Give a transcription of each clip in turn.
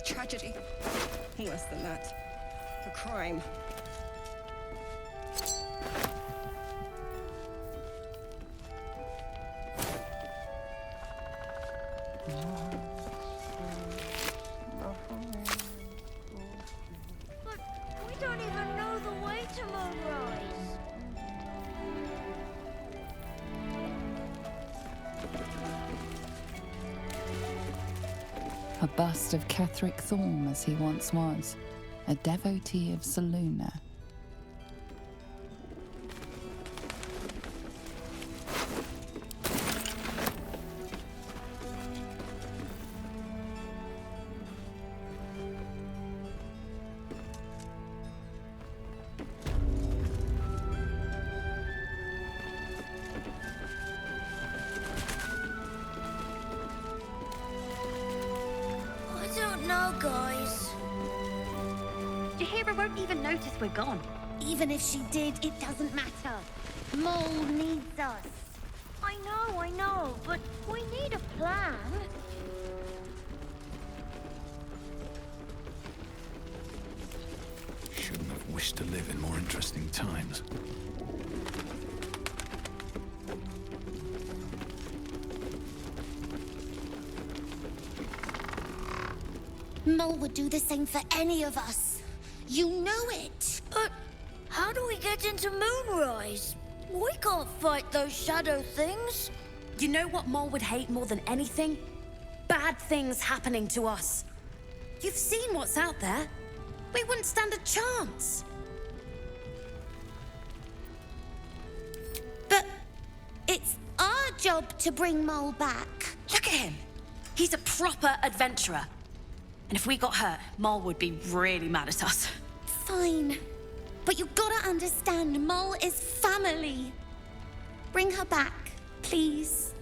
A tragedy. Worse than that. A crime. But we don't even know the way to Moonrise. A bust of Ketheric Thorm as he once was, a devotee of Selûne. I don't know, guys. Jaheira won't even notice we're gone. Even if she did, it doesn't matter. Mole needs us. I know, but we need a plan. Shouldn't have wished to live in more interesting times. Mole would do the same for any of us. You know it. But how do we get into Moonrise? We can't fight those shadow things. You know what Mole would hate more than anything? Bad things happening to us. You've seen what's out there. We wouldn't stand a chance. But it's our job to bring Mole back. Look at him. He's a proper adventurer. And if we got hurt, Mole would be really mad at us. Fine. But you gotta understand, Mole is family. Bring her back, please.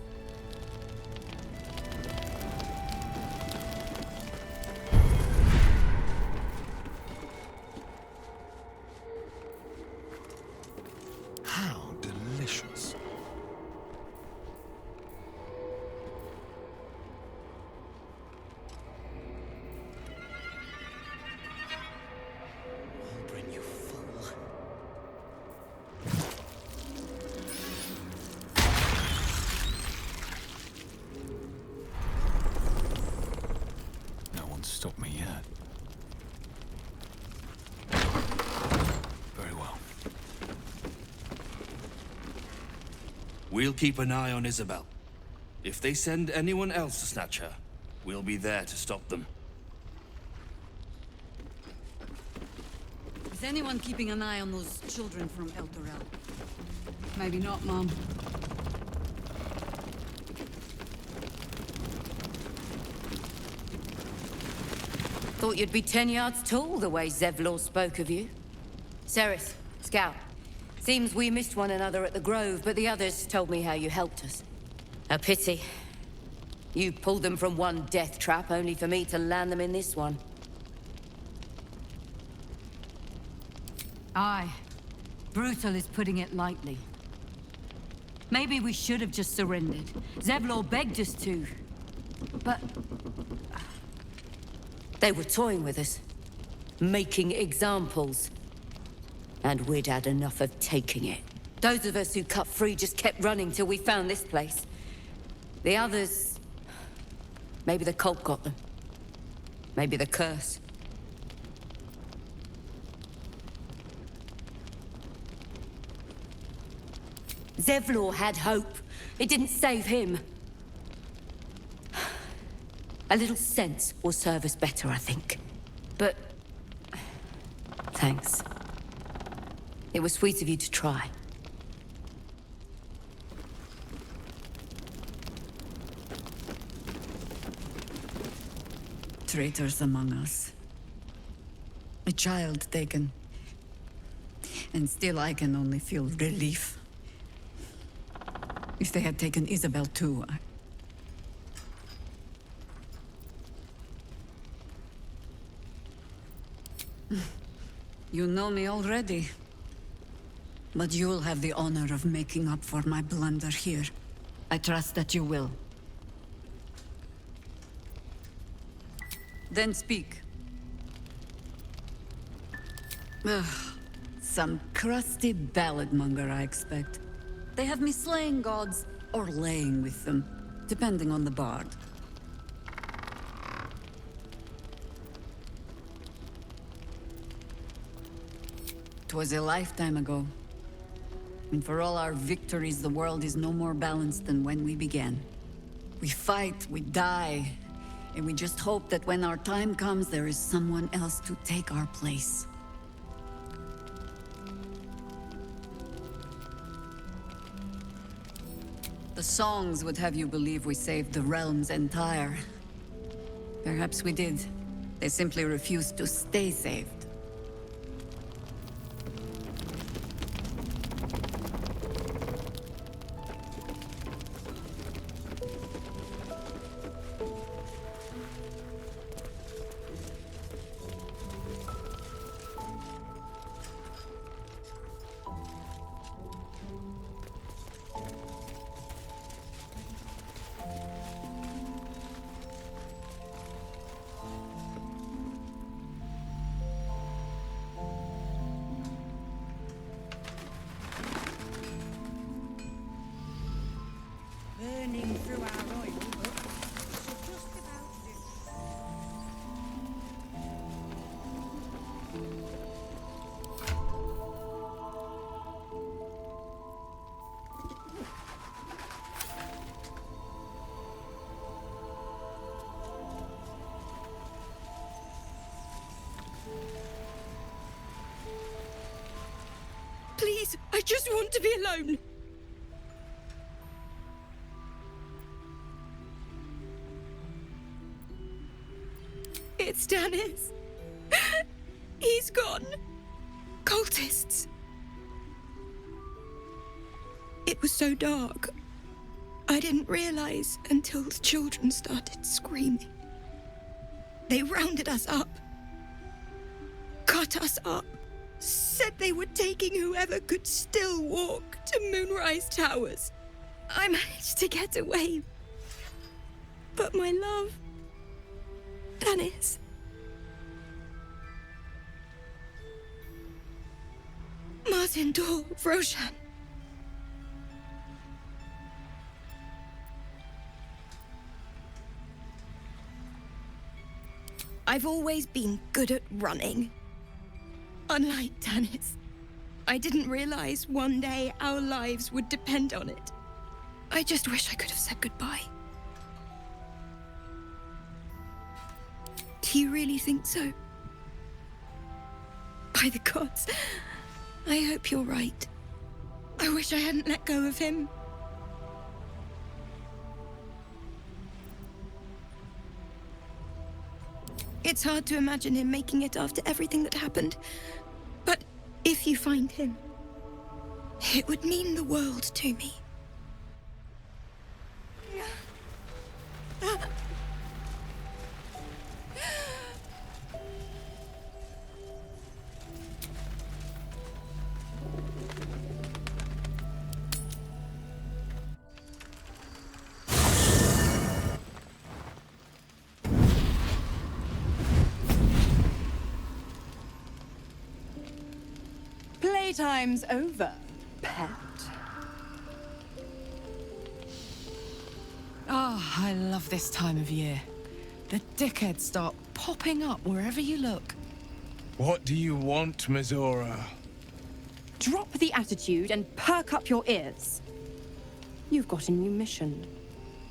How delicious. Bring you full. No one's stopped me yet. Very well. We'll keep an eye on Isabel. If they send anyone else to snatch her, we'll be there to stop them. Is anyone keeping an eye on those children from El Dorel? Maybe not, Mom. Thought you'd be 10 yards tall the way Zevlor spoke of you. Sereth, Scout. Seems we missed one another at the Grove, but the others told me how you helped us. A pity. You pulled them from one death trap, only for me to land them in this one. Aye. Brutal is putting it lightly. Maybe we should have just surrendered. Zevlor begged us to. But They were toying with us. Making examples. And we'd had enough of taking it. Those of us who cut free just kept running till we found this place. The others... Maybe the cult got them. Maybe the curse. Zevlor had hope. It didn't save him. A little sense will serve us better, I think. But... thanks. It was sweet of you to try. traitors among us. A child taken. And still I can only feel relief. If they had taken Isabel too, You know me already. But you'll have the honor of making up for my blunder here. I trust that you will. Then speak. Ugh, some crusty ballad monger, I expect. They have me slaying gods or laying with them, depending on the bard. 'Twas a lifetime ago. And for all our victories, the world is no more balanced than when we began. We fight, we die, and we just hope that when our time comes, there is someone else to take our place. The songs would have you believe we saved the realm's entire. Perhaps we did. They simply refused to stay saved. Burning through our oil, but should just about do. Please, I just want to be alone. It's Dennis. He's gone. Cultists. It was so dark. I didn't realize until the children started screaming. They rounded us up. Cut us up. Said they were taking whoever could still walk to Moonrise Towers. I managed to get away. But my love... Dennis. Martin Dor, Roshan. I've always been good at running. Unlike Dennis, I didn't realize one day our lives would depend on it. I just wish I could have said goodbye. Do you really think so? By the gods, I hope you're right. I wish I hadn't let go of him. It's hard to imagine him making it after everything that happened. But if you find him, it would mean the world to me. Playtime's over, pet. Ah, I love this time of year. The dickheads start popping up wherever you look. What do you want, Mizora? Drop the attitude and perk up your ears. You've got a new mission.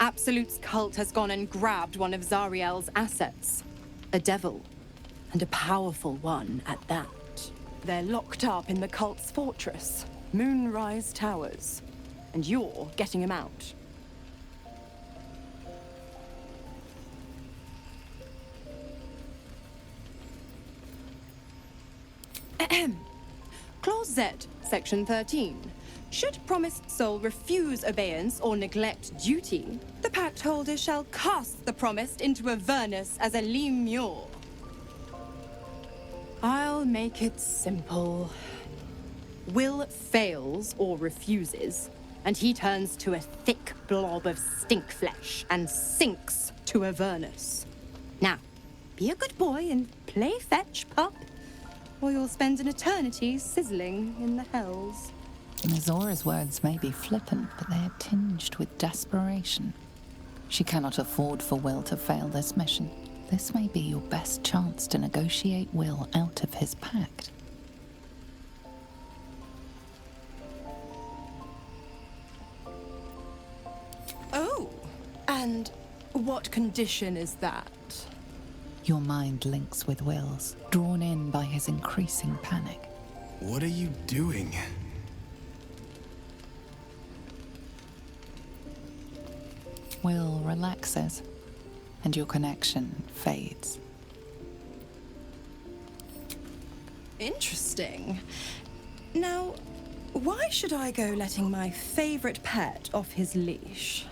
Absolute's cult has gone and grabbed one of Zariel's assets. A devil. And a powerful one at that. They're locked up in the cult's fortress, Moonrise Towers. And you're getting him out. Ahem. Clause Z, Section 13. Should promised soul refuse obeyance or neglect duty, the pact holder shall cast the promised into Avernus as a lemure. I'll make it simple. Will fails or refuses, and he turns to a thick blob of stink flesh and sinks to Avernus. Now, Be a good boy and play fetch, pup, or you'll spend an eternity sizzling in the hells. Mizora's words may be flippant, but they are tinged with desperation. She cannot afford for Will to fail this mission. This may be your best chance to negotiate Will out of his pact. Oh, and what condition is that? Your mind links with Will's, drawn in by his increasing panic. What are you doing? Will relaxes, and your connection fades. Interesting. Now, why should I go letting my favorite pet off his leash?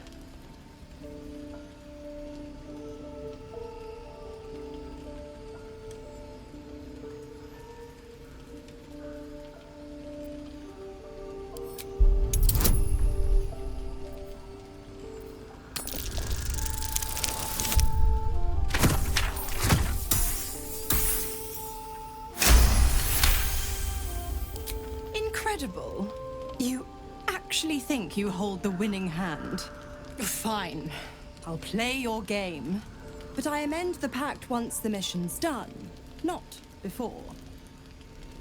Incredible. You actually think you hold the winning hand? Fine. I'll play your game. But I amend the pact once the mission's done, not before.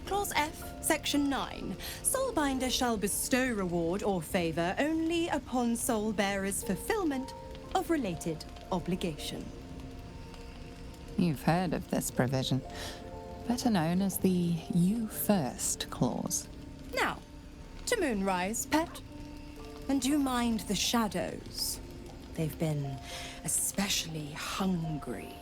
Clause F, Section 9. Soulbinder shall bestow reward or favor only upon soul bearer's fulfillment of related obligation. You've heard of this provision, better known as the You First clause. Now, to Moonrise, pet. And do mind the shadows. They've been especially hungry.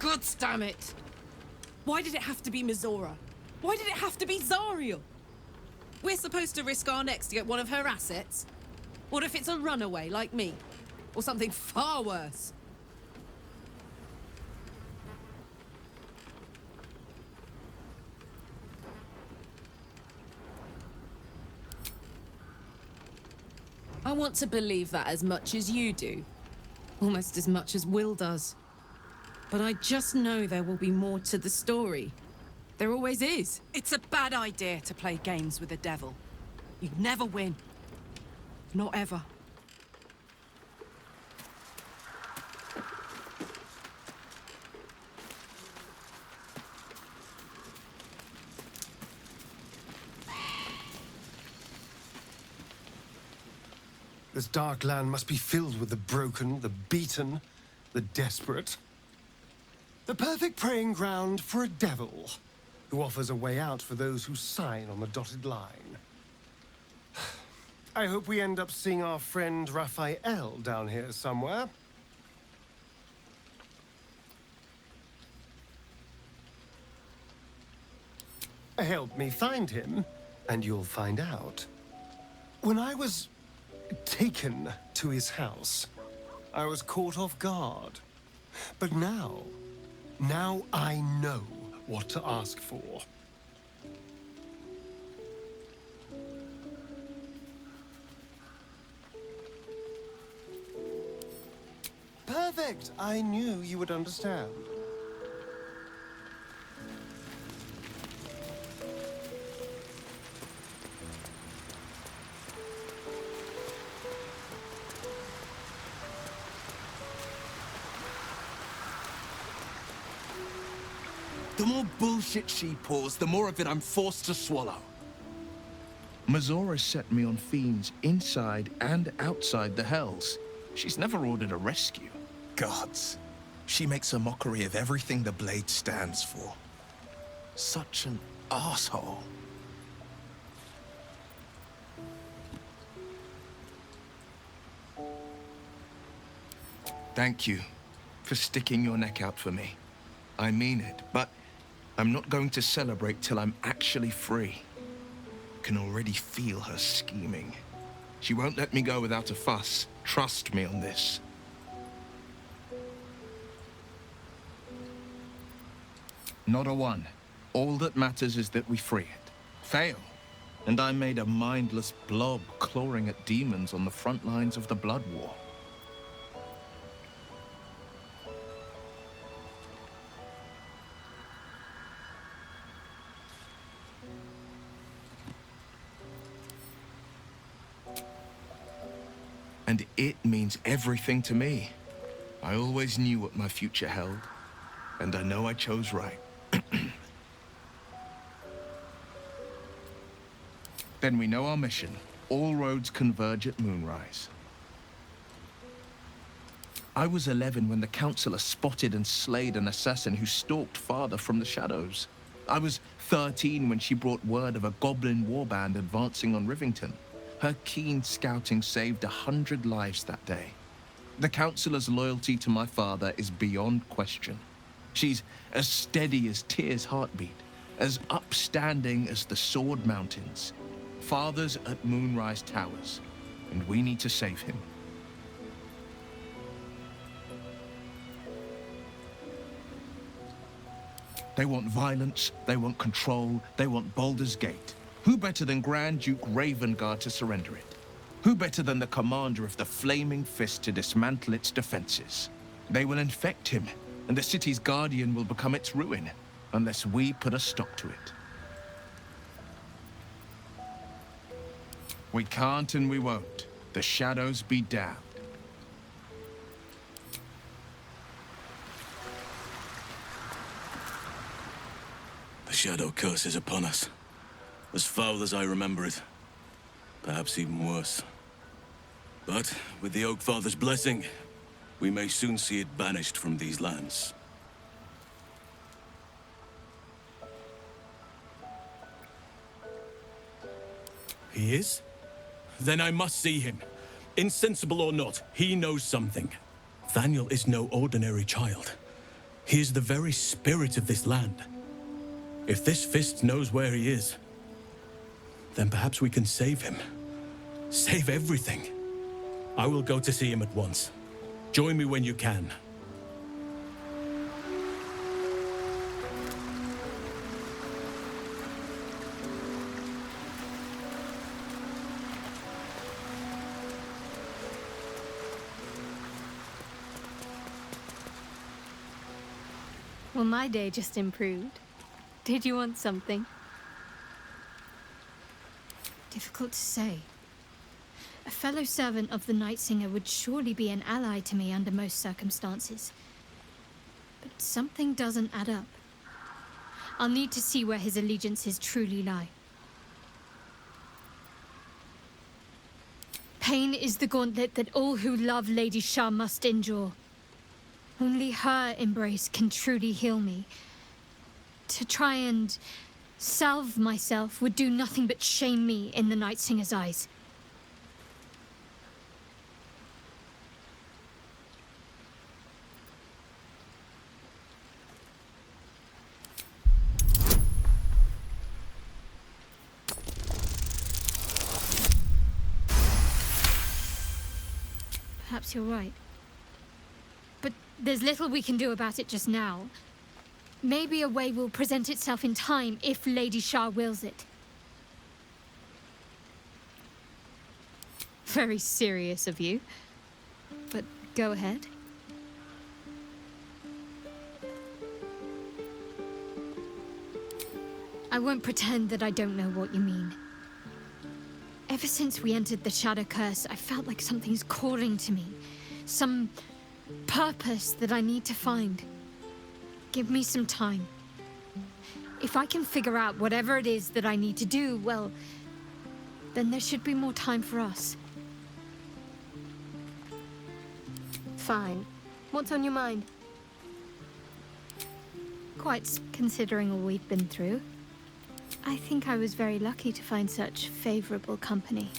God damn it! Why did it have to be Mizora? Why did it have to be Zariel? We're supposed to risk our necks to get one of her assets? What if it's a runaway like me? Or something far worse? I want to believe that as much as you do. Almost as much as Will does. But I just know there will be more to the story. There always is. It's a bad idea to play games with the devil. You'd never win. Not ever. This dark land must be filled with the broken, the beaten, the desperate. The perfect preying ground for a devil who offers a way out for those who sign on the dotted line. I hope we end up seeing our friend Raphael down here somewhere. Help me find him, and you'll find out. When I was taken to his house, I was caught off guard. But now I know what to ask for. Perfect! I knew you would understand. The more bullshit she pours, the more of it I'm forced to swallow. Mizora set me on fiends inside and outside the Hells. She's never ordered a rescue. Gods. She makes a mockery of everything the Blade stands for. Such an asshole. Thank you for sticking your neck out for me. I mean it, but I'm not going to celebrate till I'm actually free. Can already feel her scheming. She won't let me go without a fuss. Trust me on this. Not a one. All that matters is that we free it. Fail, and I'm made a mindless blob clawing at demons on the front lines of the Blood War. And it means everything to me. I always knew what my future held, and I know I chose right. Then we know our mission. All roads converge at moonrise. I was 11 when the Councillor spotted and slayed an assassin who stalked Father from the shadows. I was 13 when she brought word of a goblin warband advancing on Rivington. Her keen scouting saved 100 lives that day. The Councillor's loyalty to my father is beyond question. She's as steady as Tyr's heartbeat, as upstanding as the Sword Mountains. Father's at Moonrise Towers, and we need to save him. They want violence, they want control, they want Baldur's Gate. Who better than Grand Duke Ravengard to surrender it? Who better than the commander of the Flaming Fist to dismantle its defenses? They will infect him, and the city's guardian will become its ruin, unless we put a stop to it. We can't and we won't. The shadows be damned. The Shadow Curse is upon us. As foul as I remember it. Perhaps even worse. But with the Oak Father's blessing, we may soon see it banished from these lands. He is? Then I must see him. Insensible or not, he knows something. Thaniel is no ordinary child. He is the very spirit of this land. If this fist knows where he is, then perhaps we can save him. Save everything. I will go to see him at once. Join me when you can. Well, my day just improved. Did you want something? Difficult to say. A fellow servant of the Night Singer would surely be an ally to me under most circumstances. But something doesn't add up. I'll need to see where his allegiances truly lie. Pain is the gauntlet that all who love Lady Shah must endure. Only her embrace can truly heal me. To try and salve myself would do nothing but shame me in the Night Singer's eyes. Perhaps you're right. But there's little we can do about it just now. Maybe a way will present itself in time if Lady Shah wills it. Very serious of you. But go ahead. I won't pretend that I don't know what you mean. Ever since we entered the Shadow Curse, I felt like something's calling to me. Some purpose that I need to find. Give me some time. If I can figure out whatever it is that I need to do, well, then there should be more time for us. Fine. What's on your mind? Quite considering all we've been through. I think I was very lucky to find such favorable company.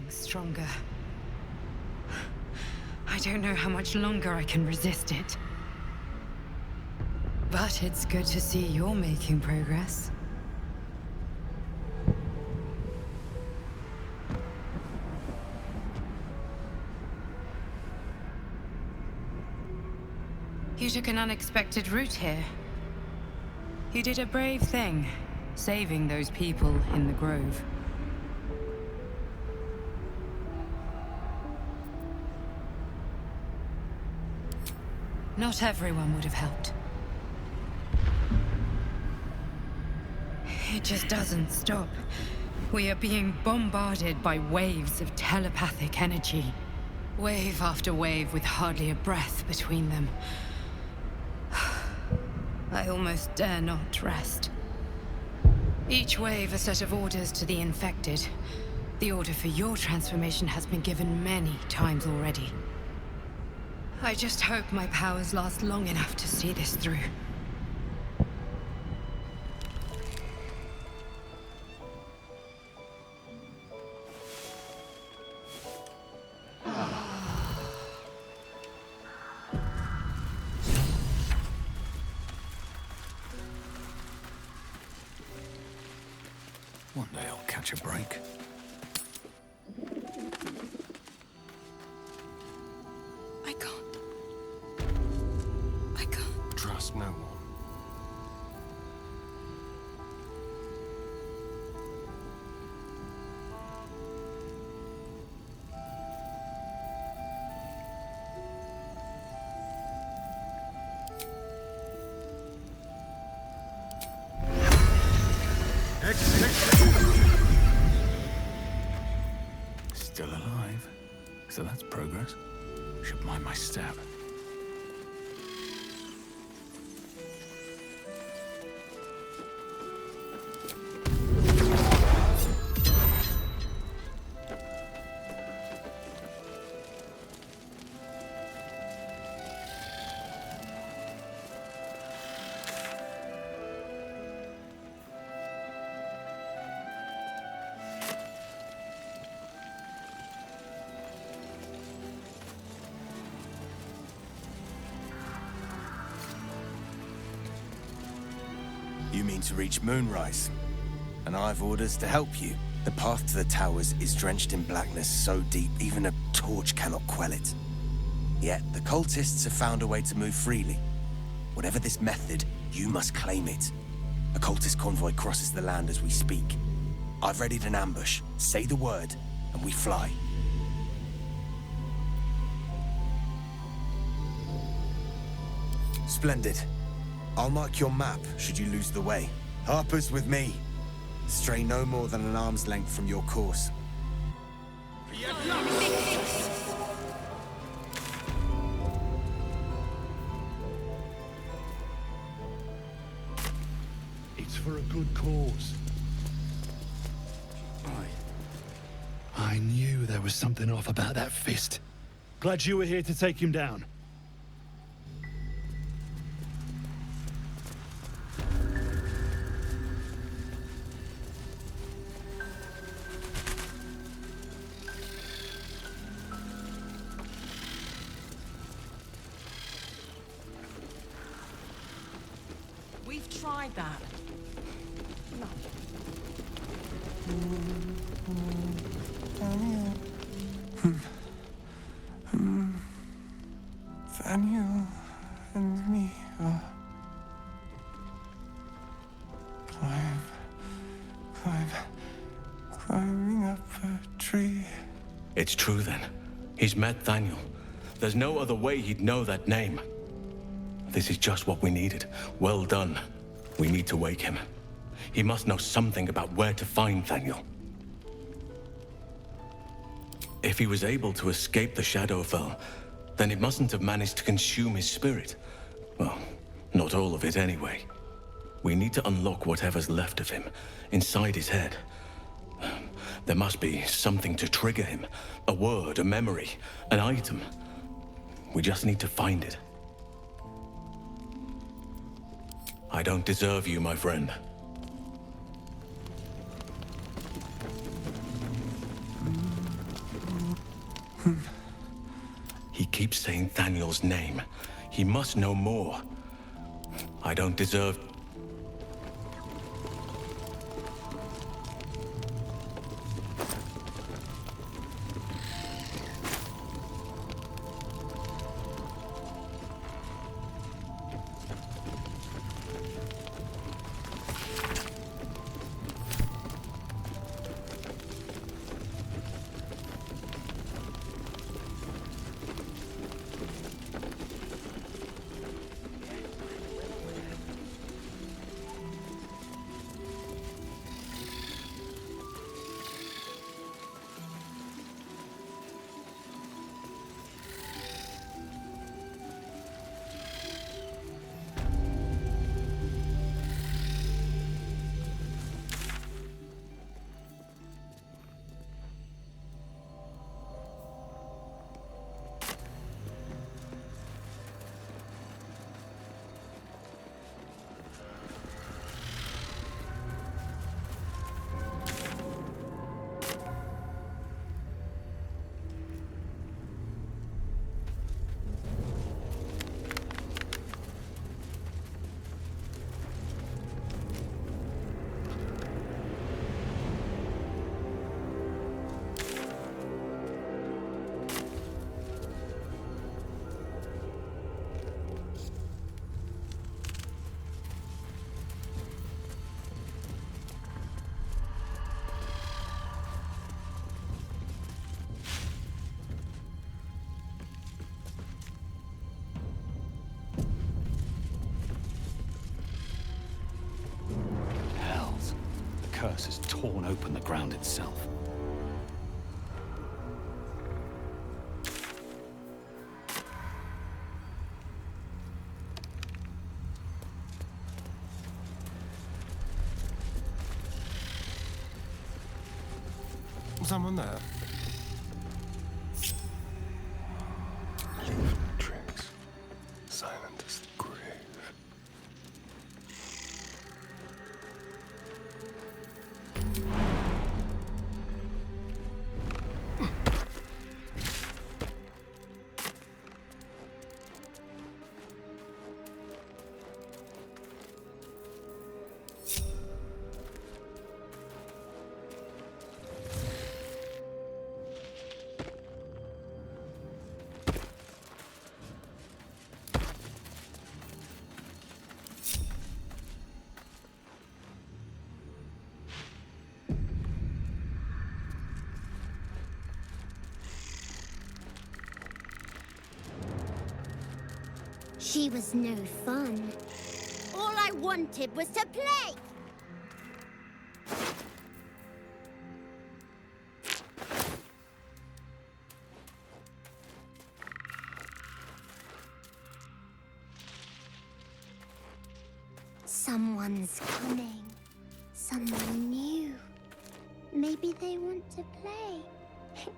Stronger. I don't know how much longer I can resist it. But it's good to see you're making progress. You took an unexpected route here. You did a brave thing, saving those people in the Grove. Not everyone would have helped. It just doesn't stop. We are being bombarded by waves of telepathic energy. Wave after wave with hardly a breath between them. I almost dare not rest. Each wave a set of orders to the infected. The order for your transformation has been given many times already. I just hope my powers last long enough to see this through. One day I'll catch a break. Trust no one. Still alive. So that's progress. Should mind my step. You mean to reach Moonrise? And I've orders to help you. The path to the towers is drenched in blackness so deep even a torch cannot quell it. Yet the cultists have found a way to move freely. Whatever this method, you must claim it. A cultist convoy crosses the land as we speak. I've readied an ambush. Say the word, and we fly. Splendid. I'll mark your map should you lose the way. Harper's with me. Stray no more than an arm's length from your course. It's for a good cause. I knew there was something off about that fist. Glad you were here to take him down. We've tried that. No. Daniel and me are climbing up a tree. It's true then. He's met Thaniel. There's no other way he'd know that name. This is just what we needed. Well done. We need to wake him. He must know something about where to find Thaniel. If he was able to escape the Shadowfell, then it mustn't have managed to consume his spirit. Well, not all of it anyway. We need to unlock whatever's left of him, inside his head. There must be something to trigger him. A word, a memory, an item. We just need to find it. I don't deserve you, my friend. He keeps saying Thaniel's name. He must know more. I don't deserve... The curse has torn open the ground itself. Someone there? Tricks. Silent as the grave. She was no fun. All I wanted was to play! Someone's coming. Someone new. Maybe they want to play.